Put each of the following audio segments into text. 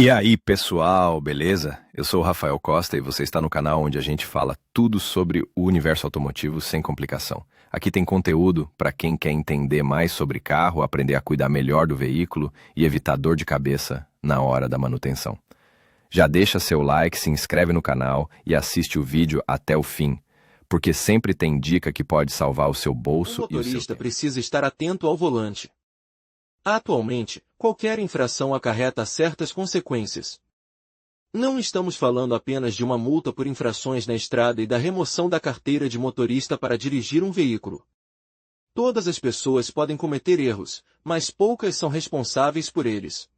E aí, pessoal, beleza? Eu sou o Rafael Costa e você está no canal onde a gente fala tudo sobre o universo automotivo sem complicação. Aqui tem conteúdo para quem quer entender mais sobre carro, aprender a cuidar melhor do veículo e evitar dor de cabeça na hora da manutenção. Já deixa seu like, se inscreve no canal e assiste o vídeo até o fim, porque sempre tem dica que pode salvar o seu O bolso e o seu motorista tempo. precisa estar atento ao volante. Atualmente, qualquer infração acarreta certas consequências. Não estamos falando apenas de uma multa por infrações na estrada e da remoção da carteira de motorista para dirigir um veículo. Todas as pessoas podem cometer erros, mas poucas são responsáveis por eles.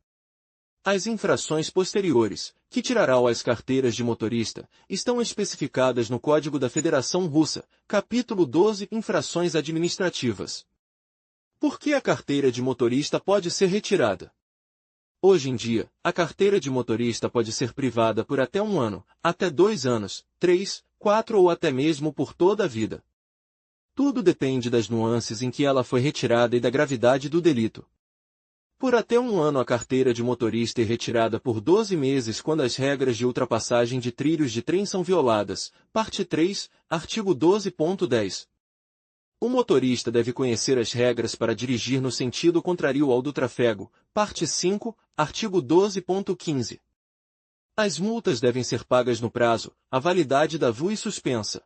As infrações posteriores, que tirarão as carteiras de motorista, estão especificadas no Código da Federação Russa, capítulo 12, Infrações Administrativas. Por que a carteira de motorista pode ser retirada? Hoje em dia, a carteira de motorista pode ser privada por até 1 ano, até 2 anos, 3, 4 ou até mesmo por toda a vida. Tudo depende das nuances em que ela foi retirada e da gravidade do delito. Por até 1 ano a carteira de motorista é retirada por 12 meses quando as regras de ultrapassagem de trilhos de trem são violadas. Parte 3, artigo 12.10. O motorista deve conhecer as regras para dirigir no sentido contrário ao do tráfego. Parte 5, artigo 12.15. As multas devem ser pagas no prazo, a validade da VU e suspensa.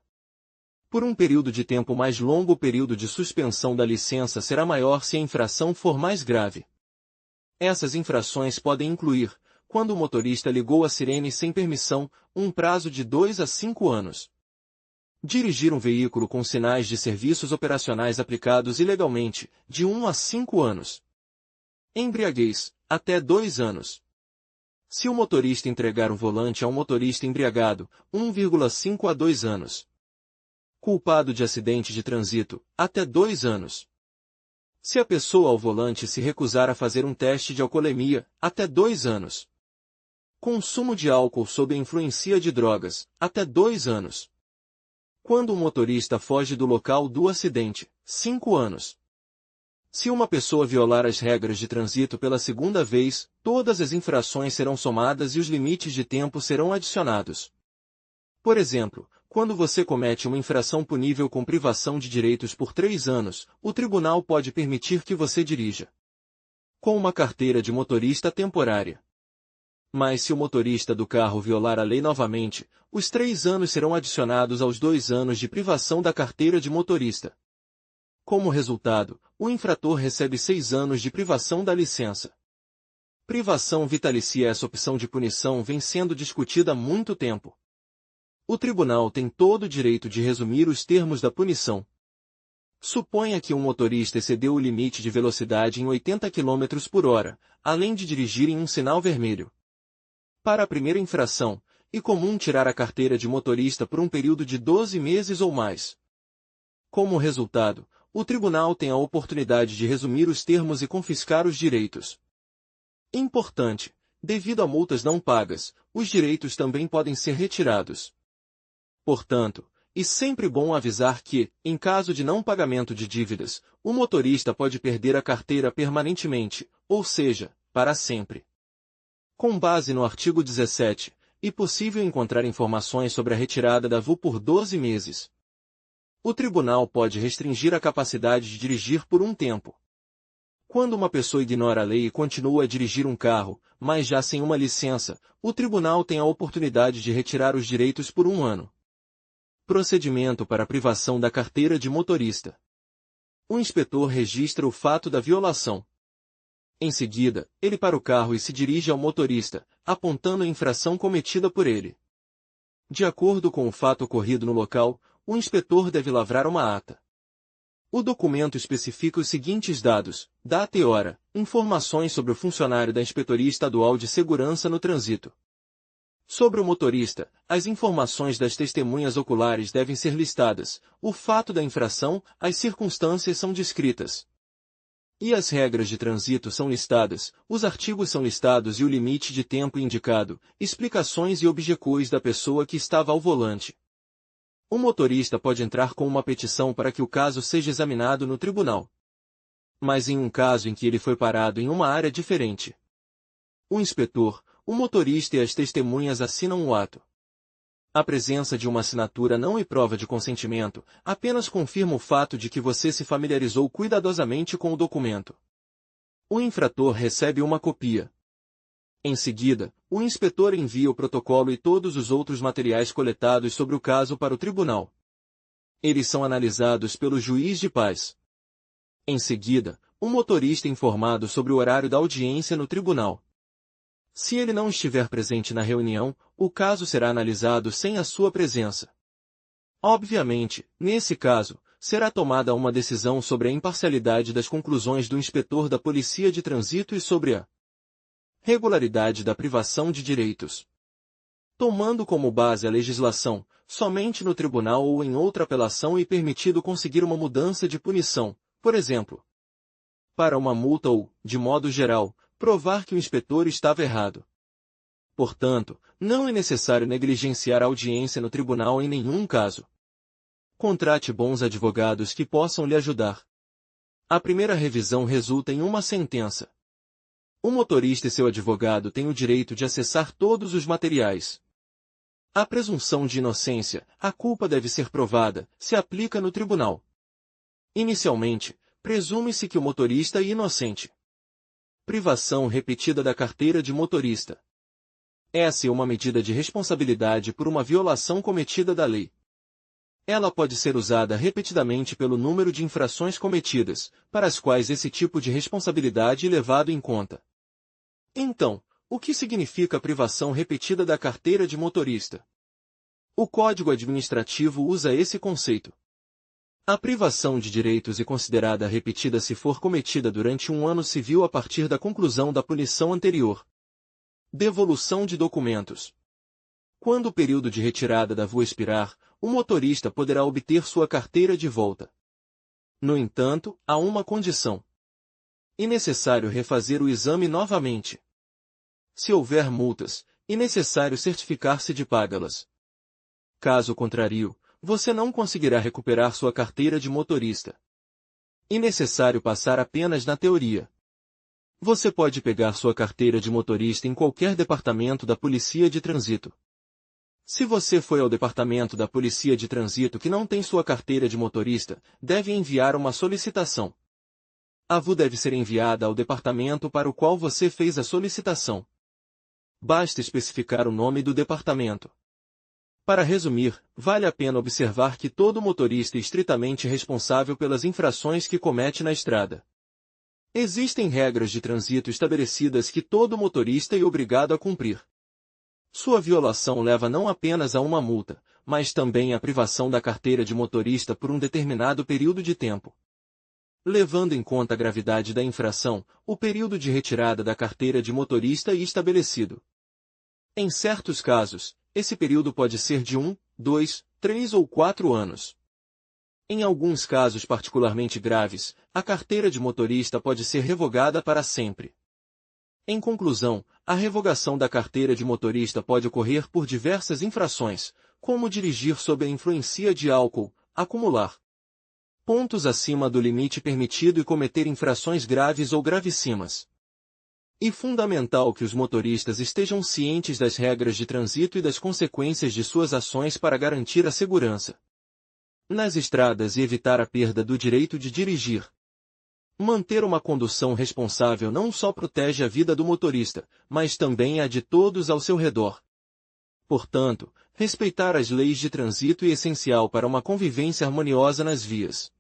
Por um período de tempo mais longo, o período de suspensão da licença será maior se a infração for mais grave. Essas infrações podem incluir, quando o motorista ligou a sirene sem permissão, um prazo de 2 a 5 anos. Dirigir um veículo com sinais de serviços operacionais aplicados ilegalmente, de 1 a 5 anos. Embriaguez, até 2 anos. Se o motorista entregar o volante a um motorista embriagado, 1,5 a 2 anos. Culpado de acidente de trânsito, até 2 anos. Se a pessoa ao volante se recusar a fazer um teste de alcoolemia, até 2 anos. Consumo de álcool sob a influência de drogas, até 2 anos. Quando o motorista foge do local do acidente, 5 anos. Se uma pessoa violar as regras de trânsito pela segunda vez, todas as infrações serão somadas e os limites de tempo serão adicionados. Por exemplo, quando você comete uma infração punível com privação de direitos por 3 anos, o tribunal pode permitir que você dirija com uma carteira de motorista temporária. Mas se o motorista do carro violar a lei novamente, os 3 anos serão adicionados aos 2 anos de privação da carteira de motorista. Como resultado, o infrator recebe 6 anos de privação da licença. Privação vitalícia. Essa opção de punição vem sendo discutida há muito tempo. O tribunal tem todo o direito de resumir os termos da punição. Suponha que um motorista excedeu o limite de velocidade em 80 km por hora, além de dirigir em um sinal vermelho. Para a primeira infração, é comum tirar a carteira de motorista por um período de 12 meses ou mais. Como resultado, o tribunal tem a oportunidade de resumir os termos e confiscar os direitos. Importante, devido a multas não pagas, os direitos também podem ser retirados. Portanto, é sempre bom avisar que, em caso de não pagamento de dívidas, o motorista pode perder a carteira permanentemente, ou seja, para sempre. Com base no artigo 17, é possível encontrar informações sobre a retirada da VU por 12 meses. O tribunal pode restringir a capacidade de dirigir por um tempo. Quando uma pessoa ignora a lei e continua a dirigir um carro, mas já sem uma licença, o tribunal tem a oportunidade de retirar os direitos por 1 ano. Procedimento para a privação da carteira de motorista. O inspetor registra o fato da violação. Em seguida, ele para o carro e se dirige ao motorista, apontando a infração cometida por ele. De acordo com o fato ocorrido no local, o inspetor deve lavrar uma ata. O documento especifica os seguintes dados: data e hora, informações sobre o funcionário da Inspetoria Estadual de Segurança no Trânsito. Sobre o motorista, as informações das testemunhas oculares devem ser listadas, o fato da infração, as circunstâncias são descritas. E as regras de trânsito são listadas, os artigos são listados e o limite de tempo indicado, explicações e objeções da pessoa que estava ao volante. O motorista pode entrar com uma petição para que o caso seja examinado no tribunal. Mas em um caso em que ele foi parado em uma área diferente, o inspetor, o motorista e as testemunhas assinam o ato. A presença de uma assinatura não é prova de consentimento, apenas confirma o fato de que você se familiarizou cuidadosamente com o documento. O infrator recebe uma copia. Em seguida, o inspetor envia o protocolo e todos os outros materiais coletados sobre o caso para o tribunal. Eles são analisados pelo juiz de paz. Em seguida, o motorista é informado sobre o horário da audiência no tribunal. Se ele não estiver presente na reunião, o caso será analisado sem a sua presença. Obviamente, nesse caso, será tomada uma decisão sobre a imparcialidade das conclusões do inspetor da Polícia de Trânsito e sobre a regularidade da privação de direitos. Tomando como base a legislação, somente no tribunal ou em outra apelação é permitido conseguir uma mudança de punição, por exemplo, para uma multa ou, de modo geral, provar que o inspetor estava errado. Portanto, não é necessário negligenciar a audiência no tribunal em nenhum caso. Contrate bons advogados que possam lhe ajudar. A primeira revisão resulta em uma sentença. O motorista e seu advogado têm o direito de acessar todos os materiais. A presunção de inocência, a culpa deve ser provada, se aplica no tribunal. Inicialmente, presume-se que o motorista é inocente. Privação repetida da carteira de motorista. Essa é uma medida de responsabilidade por uma violação cometida da lei. Ela pode ser usada repetidamente pelo número de infrações cometidas, para as quais esse tipo de responsabilidade é levado em conta. Então, o que significa privação repetida da carteira de motorista? O Código Administrativo usa esse conceito. A privação de direitos é considerada repetida se for cometida durante um ano civil a partir da conclusão da punição anterior. Devolução de documentos. Quando o período de retirada da VU expirar, o motorista poderá obter sua carteira de volta. No entanto, há uma condição. É necessário refazer o exame novamente. Se houver multas, é necessário certificar-se de pagá-las. Caso contrário, você não conseguirá recuperar sua carteira de motorista. É necessário passar apenas na teoria. Você pode pegar sua carteira de motorista em qualquer departamento da Polícia de Trânsito. Se você foi ao departamento da Polícia de Trânsito que não tem sua carteira de motorista, deve enviar uma solicitação. A VU deve ser enviada ao departamento para o qual você fez a solicitação. Basta especificar o nome do departamento. Para resumir, vale a pena observar que todo motorista é estritamente responsável pelas infrações que comete na estrada. Existem regras de trânsito estabelecidas que todo motorista é obrigado a cumprir. Sua violação leva não apenas a uma multa, mas também à privação da carteira de motorista por um determinado período de tempo. Levando em conta a gravidade da infração, o período de retirada da carteira de motorista é estabelecido. Em certos casos, esse período pode ser de 1, 2, 3 ou 4 anos. Em alguns casos particularmente graves, a carteira de motorista pode ser revogada para sempre. Em conclusão, a revogação da carteira de motorista pode ocorrer por diversas infrações, como dirigir sob a influência de álcool, acumular pontos acima do limite permitido e cometer infrações graves ou gravíssimas. É fundamental que os motoristas estejam cientes das regras de trânsito e das consequências de suas ações para garantir a segurança nas estradas e evitar a perda do direito de dirigir. Manter uma condução responsável não só protege a vida do motorista, mas também a de todos ao seu redor. Portanto, respeitar as leis de trânsito é essencial para uma convivência harmoniosa nas vias.